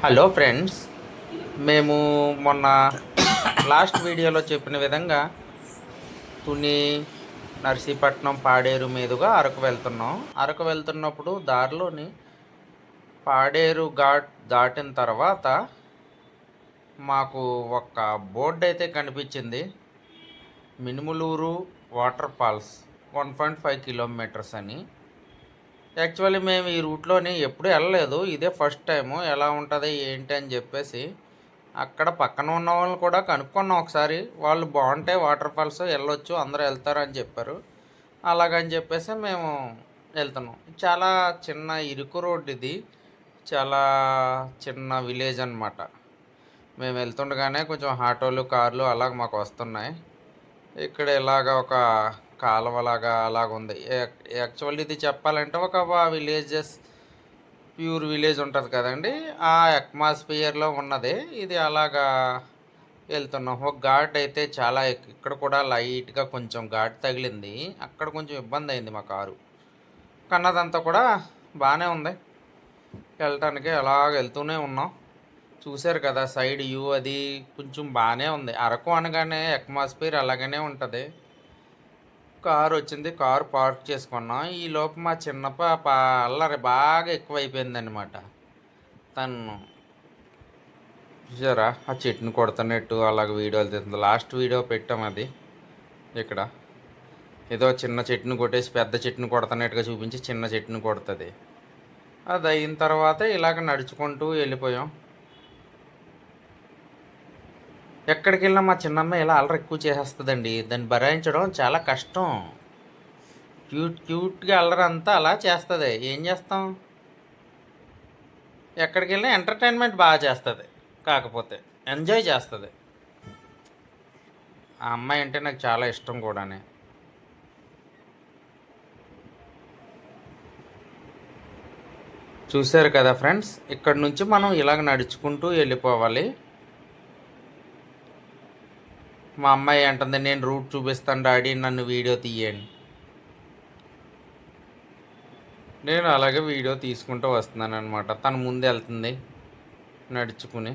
Hello friends, మేము మొన్న last వీడియోలో చెప్పిన విధంగా తుని, నర్సీపట్నం, పాడేరు మీదుగా అరకు వెళ్తున్నాం. అరకు వెళ్తున్నప్పుడు దారిలోని పాడేరు ఘాట్ దాటిన తర్వాత మాకు ఒక బోర్డు అయితే కనిపించింది. మినుములూరు వాటర్ ఫాల్స్ 1.5 కిలోమీటర్స్ అని. యాక్చువల్లీ మేము ఈ రూట్లోని ఎప్పుడూ వెళ్ళలేదు, ఇదే ఫస్ట్ టైము. ఎలా ఉంటుంది ఏంటి అని చెప్పేసి అక్కడ పక్కన ఉన్న వాళ్ళని కూడా కనుక్కున్నాం ఒకసారి. వాళ్ళు బాగుంటాయి వాటర్ ఫాల్స్, వెళ్ళొచ్చు, అందరూ వెళ్తారు అని చెప్పారు. అలాగని చెప్పేసి మేము వెళ్తున్నాం. చాలా చిన్న ఇరుకు రోడ్డు ఇది, చాలా చిన్న విలేజ్ అనమాట. మేము వెళ్తుండగానే కొంచెం ఆటోలు, కార్లు అలాగ మాకు వస్తున్నాయి. ఇక్కడ ఇలాగ ఒక కాలువలాగా అలాగ ఉంది. యాక్చువల్లీ ఇది చెప్పాలంటే ఒక విలేజెస్, ప్యూర్ విలేజ్ ఉంటుంది కదండి, ఆ అట్మాస్ఫియర్లో ఉన్నది ఇది. అలాగా వెళ్తున్నాం. ఒక ఘాట్ అయితే చాలా ఇక్కడ కూడా లైట్గా కొంచెం ఘాట్ తగిలింది. అక్కడ కొంచెం ఇబ్బంది అయింది మా కారు, కన్నదంతా కూడా బాగానే ఉంది. వెళ్ళటానికి అలాగ వెళ్తూనే ఉన్నాం. చూశారు కదా సైడ్ వ్యూ, అది కొంచెం బాగానే ఉంది. అరకు అనగానే అట్మాస్ఫియర్ అలాగనే ఉంటుంది. కారు వచ్చింది, కారు పార్క్ చేసుకున్నాం. ఈ లోపు మా చిన్న పాప అల్లరి బాగా ఎక్కువైపోయిందనమాట. తను చూసారా ఆ చెట్టుని కొడుతున్నట్టు అలాగ వీడియోలు తీస్తుంది. లాస్ట్ వీడియో పెట్టాం అది. ఇక్కడ ఏదో చిన్న చెట్టుని కొట్టేసి పెద్ద చెట్టుని కొడుతున్నట్టుగా చూపించి చిన్న చెట్టుని కొడుతుంది. అది అయిన తర్వాత ఇలాగ నడుచుకుంటూ వెళ్ళిపోయాం. ఎక్కడికి వెళ్ళినా మా చిన్నమ్మ ఇలా అల్లరి ఎక్కువ చేసేస్తుందండి. దాన్ని భరాయించడం చాలా కష్టం. క్యూట్గా అల్లరి అంతా అలా చేస్తుంది. ఏం చేస్తాం, ఎక్కడికి వెళ్ళినా ఎంటర్టైన్మెంట్ బాగా చేస్తుంది, కాకపోతే ఎంజాయ్ చేస్తుంది. ఆ అమ్మాయి అంటే నాకు చాలా ఇష్టం కూడానే. చూశారు కదా ఫ్రెండ్స్, ఇక్కడ నుంచి మనం ఇలాగ నడుచుకుంటూ వెళ్ళిపోవాలి. మా అమ్మాయి అంటుంది, నేను రూట్ చూపిస్తాను డాడీ, నన్ను వీడియో తీయండి. నేను అలాగే వీడియో తీసుకుంటూ వస్తున్నాను అనమాట. తను ముందు వెళ్తుంది నడుచుకుని.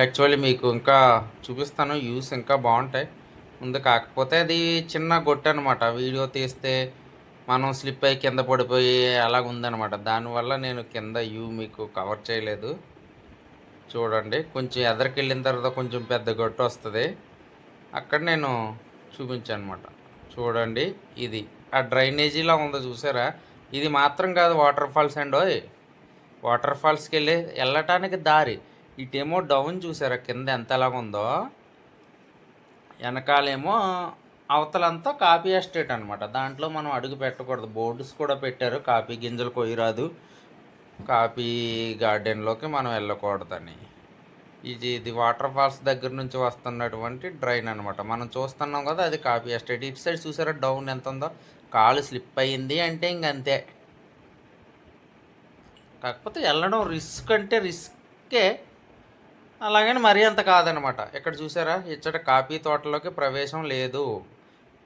యాక్చువల్లీ మీకు ఇంకా చూపిస్తాను, వ్యూస్ ఇంకా బాగుంటాయి ముందు. కాకపోతే అది చిన్న గొట్టు అనమాట, వీడియో తీస్తే మనం స్లిప్ అయ్యి కింద పడిపోయి అలాగ ఉందన్నమాట. దానివల్ల నేను కింద వ్యూ మీకు కవర్ చేయలేదు. చూడండి, కొంచెం ఎదరికి వెళ్ళిన తర్వాత కొంచెం పెద్ద గొట్టు వస్తుంది, అక్కడ నేను చూపించాను అనమాట. చూడండి, ఇది ఆ డ్రైనేజీలా ఉందో చూసారా. ఇది మాత్రం కాదు వాటర్ ఫాల్స్ అండ్ వాటర్ ఫాల్స్కి వెళ్ళటానికి దారి. ఇటేమో డౌన్ చూసారా కింద ఎంత ఎలాగ ఉందో, వెనకాలేమో అవతలంతా కాఫీ ఎస్టేట్ అనమాట. దాంట్లో మనం అడుగు పెట్టకూడదు. బోర్డ్స్ కూడా పెట్టారు, కాఫీ గింజలు కొయ్యరాదు, కాఫీ గార్డెన్లోకి మనం వెళ్ళకూడదని. ఇది వాటర్ ఫాల్స్ దగ్గర నుంచి వస్తున్నటువంటి డ్రైన్ అనమాట. మనం చూస్తున్నాం కదా, అది కాఫీ ఎస్టేట్. ఇటు సైడ్ చూసారా డౌన్ ఎంత ఉందో. కాలు స్లిప్ అయ్యింది అంటే ఇంకంతే. కాకపోతే వెళ్ళడం రిస్క్ అంటే రిస్కే, అలాగని మరీ అంత కాదనమాట. ఇక్కడ చూసారా, ఇచ్చట కాఫీ తోటలోకి ప్రవేశం లేదు,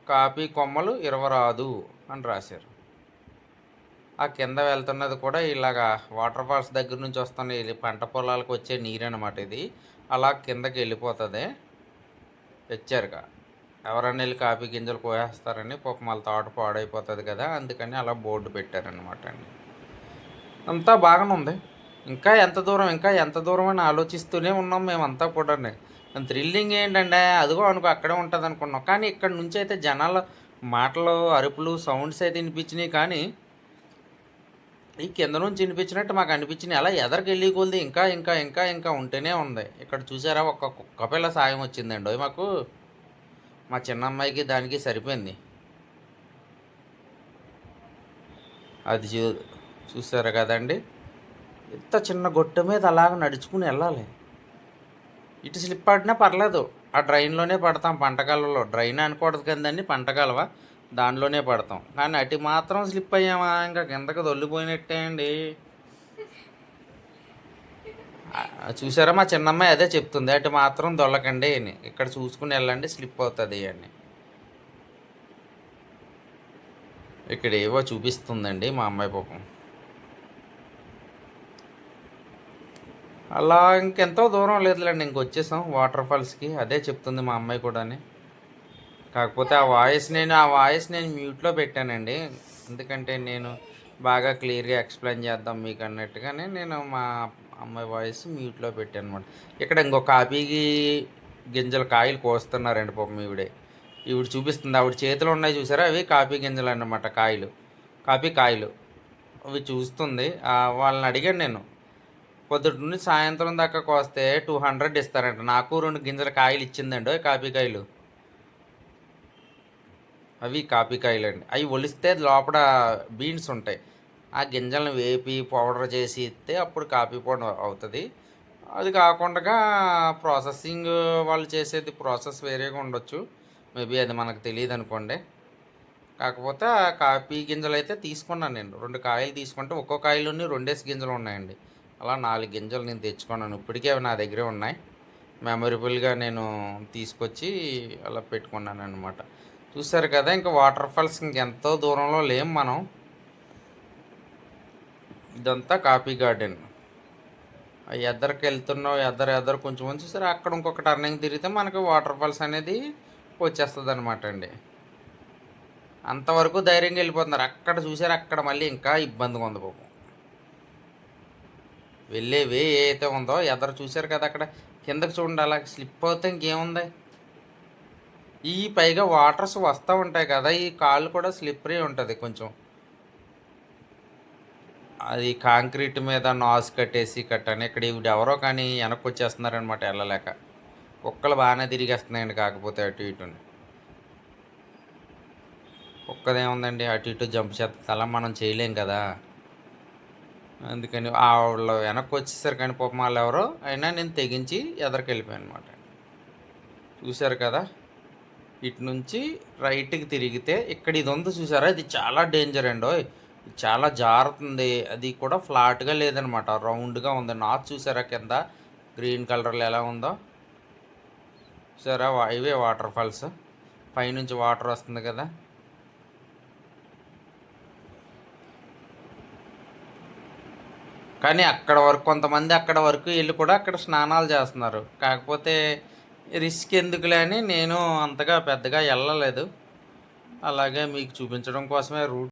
కాఫీ కొమ్మలు ఇరవరాదు అని రాశారు. ఆ కింద వెళ్తున్నది కూడా ఇలాగా వాటర్ ఫాల్స్ దగ్గర నుంచి వస్తున్న పంట పొలాలకు వచ్చే నీరు అనమాట. ఇది అలా కిందకి వెళ్ళిపోతుంది. తెచ్చారుగా, ఎవరన్నా వెళ్ళి కాఫీ గింజలు కోసేస్తారని, పాపం వాళ్ళ తోట పాడైపోతుంది కదా, అందుకని అలా బోర్డు పెట్టారనమాట అండి. అంతా బాగానే ఉంది. ఇంకా ఎంత దూరం, ఇంకా ఎంత దూరం అని ఆలోచిస్తూనే ఉన్నాం మేమంతా కూడా. థ్రిల్లింగ్ ఏంటంటే అదిగో అనుకో అక్కడే ఉంటుంది అనుకున్నాం, కానీ ఇక్కడ నుంచి అయితే జనాల మాటలు, అరుపులు, సౌండ్స్ అయితే వినిపించినాయి. కానీ ఈ కింద నుంచి వినిపించినట్టు మాకు అనిపించింది. అలా ఎదరికి వెళ్ళి కొలిది ఇంకా ఇంకా ఇంకా ఇంకా ఉంటేనే ఉంది. ఇక్కడ చూసారా ఒక కుక్క పిల్ల సాయం వచ్చిందండి మాకు. మా చిన్న అమ్మాయికి దానికి సరిపోయింది. అది చూసారా కదండి, ఇంత చిన్న గొట్టు మీద అలాగ నడుచుకుని వెళ్ళాలి. ఇటు స్లిప్ పడినా పర్లేదు, ఆ డ్రైన్లోనే పడతాం. పంటకాలలో డ్రైన్ అనకూడదు కదండి, పంటకాలవ, దానిలోనే పడతాం. కానీ అటు మాత్రం స్లిప్ అయ్యామా, ఇంకా కిందకి దొల్లిపోయినట్టే అండి. చూసారా మా చిన్నమ్మాయి అదే చెప్తుంది, అటు మాత్రం దొల్లకండి అని, ఇక్కడ చూసుకుని వెళ్ళండి, స్లిప్ అవుతుంది అని. ఇక్కడ ఏవో చూపిస్తుందండి మా అమ్మాయి పాపం. అలా ఇంకెంతో దూరం లేదులేండి, ఇంకొచ్చేసాం వాటర్ ఫాల్స్కి. అదే చెప్తుంది మా అమ్మాయి కూడా. కాకపోతే ఆ వాయిస్ నేను మ్యూట్లో పెట్టానండి. ఎందుకంటే నేను బాగా క్లియర్గా ఎక్స్ప్లెయిన్ చేద్దాం మీకు అన్నట్టుగానే నేను మా అమ్మాయి వాయిస్ మ్యూట్లో పెట్టాను అనమాట. ఇక్కడ ఇంకో కాపీకి గింజల కాయలు కోస్తున్నారండి పాపం ఈవిడ చూపిస్తుంది. ఆవిడ చేతిలో ఉన్నాయి చూసారా, అవి కాపీ గింజలు అన్నమాట, కాపీ కాయలు అవి చూస్తుంది. వాళ్ళని అడిగాను నేను, పొద్దుటి నుండి సాయంత్రం దాకా కోస్తే 200 ఇస్తారంట. నాకు 2 గింజల కాయలు ఇచ్చిందండి కాపీ కాయలు. అవి కాపీ కాయలండి. అవి ఒలిస్తే లోపల బీన్స్ ఉంటాయి. ఆ గింజలను వేపి పౌడర్ చేసి ఇస్తే అప్పుడు కాపీ పౌడర్ అవుతుంది. అది కాకుండా ప్రాసెసింగ్ వాళ్ళు చేసేది ప్రాసెస్ వేరేగా ఉండొచ్చు. మేబీ అది మనకు తెలియదు అనుకోండి. కాకపోతే ఆ కాపీ గింజలు అయితే తీసుకున్నాను నేను. 2 కాయలు తీసుకుంటే ఒక్కో కాయలోని 2 గింజలు ఉన్నాయండి. అలా 4 గింజలు నేను తెచ్చుకున్నాను. ఇప్పటికే అవి నా దగ్గరే ఉన్నాయి. మెమొరబుల్గా నేను తీసుకొచ్చి అలా పెట్టుకున్నాను అనమాట. చూసారు కదా, ఇంకా వాటర్ ఫాల్స్ ఇంకెంతో దూరంలో లేం మనం. ఇదంతా కాపీ గార్డెన్. ఎద్దరికి వెళ్తున్నాం, ఎద్దరు కొంచెం చూసారు, అక్కడ ఇంకొక టర్నింగ్ తిరిగితే మనకి వాటర్ ఫాల్స్ అనేది వచ్చేస్తుంది అనమాట అండి. అంతవరకు ధైర్యంగా వెళ్ళిపోతున్నారు. అక్కడ చూసారు, అక్కడ మళ్ళీ ఇంకా ఇబ్బందిగా ఉంది పాపం. వెళ్ళేవి ఏదైతే ఉందో ఎదరు చూసారు కదా, అక్కడ కిందకి చూడండి, అలా స్లిప్ అవుతే ఇంకేముంది. ఈ పైగా వాటర్స్ వస్తూ ఉంటాయి కదా, ఈ కాళ్ళు కూడా స్లిప్పరీ ఉంటుంది కొంచెం. అది కాంక్రీట్ మీద నాసు కట్టేసి కట్టాను. ఇక్కడ ఇవి ఎవరో కానీ వెనక్కి వచ్చేస్తున్నారనమాట వెళ్ళలేక. కుక్కలు బాగానే తిరిగేస్తున్నాయండి, కాకపోతే అటు ఇటు. కుక్కదేముందండి, అటు ఇటు జంప్ చేస్తుంది, అలా మనం చేయలేం కదా. అందుకని వాళ్ళు వెనక్కి వచ్చేసారు, కానీ పాపం వాళ్ళు ఎవరో అయినా నేను తెగించి ఎదరికి వెళ్ళిపోయాను అనమాట. చూశారు కదా, ఇటు నుంచి రైట్కి తిరిగితే ఇక్కడ ఇది ఉంది చూసారా, ఇది చాలా డేంజర్ అండి. చాలా జారుతుంది. అది కూడా ఫ్లాట్గా లేదనమాట, రౌండ్గా ఉంది. నాచు చూసారా కింద గ్రీన్ కలర్లో ఎలా ఉందో చూసారా. ఇవే వాటర్ ఫాల్స్, పైనుంచి వాటర్ వస్తుంది కదా. కానీ అక్కడ వరకు కొంతమంది అక్కడ వరకు వెళ్ళి కూడా అక్కడ స్నానాలు చేస్తున్నారు. కాకపోతే రిస్క్ ఎందుకులే అని నేను అంతగా పెద్దగా వెళ్ళలేదు. అలాగే మీకు చూపించడం కోసమే రూట్